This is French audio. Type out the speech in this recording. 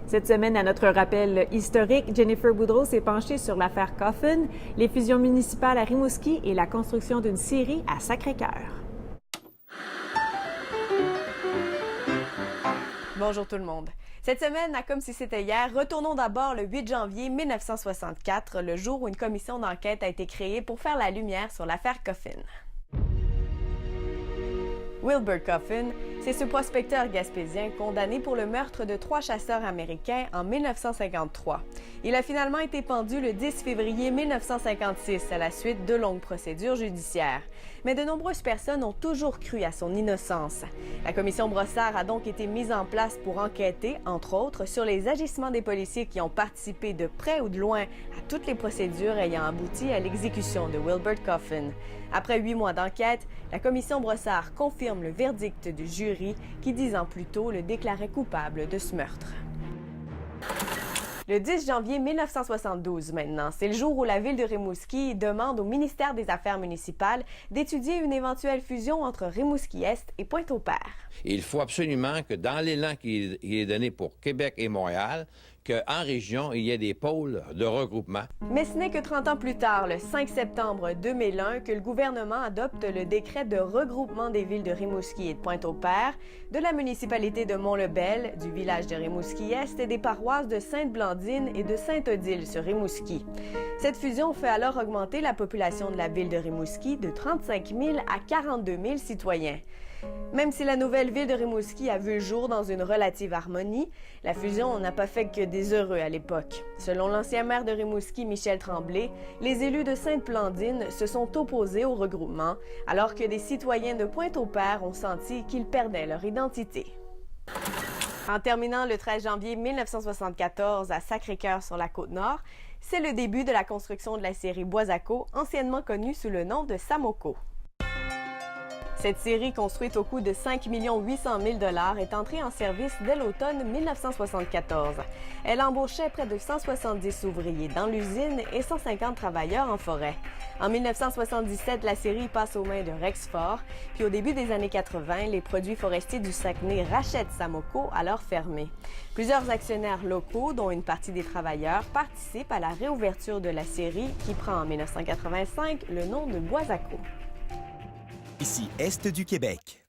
Cette semaine, à notre rappel historique, Jennifer Boudreau s'est penchée sur l'affaire Coffin, les fusions municipales à Rimouski et la construction d'une scierie à Sacré-Cœur. Bonjour tout le monde. Cette semaine, à Comme si c'était hier, retournons d'abord le 8 janvier 1964, le jour où une commission d'enquête a été créée pour faire la lumière sur l'affaire Coffin. Wilbur Coffin, c'est ce prospecteur gaspésien condamné pour le meurtre de 3 chasseurs américains en 1953. Il a finalement été pendu le 10 février 1956 à la suite de longues procédures judiciaires. Mais de nombreuses personnes ont toujours cru à son innocence. La commission Brossard a donc été mise en place pour enquêter, entre autres, sur les agissements des policiers qui ont participé de près ou de loin à toutes les procédures ayant abouti à l'exécution de Wilbur Coffin. Après 8 mois d'enquête, la commission Brossard confirme le verdict du jury qui, 10 ans plus tôt, le déclarait coupable de ce meurtre. Le 10 janvier 1972 maintenant, c'est le jour où la ville de Rimouski demande au ministère des Affaires municipales d'étudier une éventuelle fusion entre Rimouski-Est et Pointe-au-Père. Il faut absolument que dans l'élan qui est donné pour Québec et Montréal, qu'en région, il y ait des pôles de regroupement. Mais ce n'est que 30 ans plus tard, le 5 septembre 2001, que le gouvernement adopte le décret de regroupement des villes de Rimouski et de Pointe-au-Père, de la municipalité de Mont-Lebel, du village de Rimouski-Est et des paroisses de Sainte-Blandine et de Sainte-Odile sur Rimouski. Cette fusion fait alors augmenter la population de la ville de Rimouski de 35 000 à 42 000 citoyens. Même si la nouvelle ville de Rimouski a vu le jour dans une relative harmonie, la fusion n'a pas fait que des heureux à l'époque. Selon l'ancien maire de Rimouski, Michel Tremblay, les élus de Sainte-Blandine se sont opposés au regroupement, alors que des citoyens de Pointe-au-Père ont senti qu'ils perdaient leur identité. En terminant le 13 janvier 1974 à Sacré-Cœur sur la Côte-Nord, c'est le début de la construction de la scierie Boisacco, anciennement connue sous le nom de Samoco. Cette scierie, construite au coût de 5 800 000 $ est entrée en service dès l'automne 1974. Elle embauchait près de 170 ouvriers dans l'usine et 150 travailleurs en forêt. En 1977, la scierie passe aux mains de Rexford, puis au début des années 80, les produits forestiers du Saguenay rachètent Samoco, alors fermé. Plusieurs actionnaires locaux, dont une partie des travailleurs, participent à la réouverture de la scierie qui prend en 1985 le nom de Boisacco. Ici Est du Québec.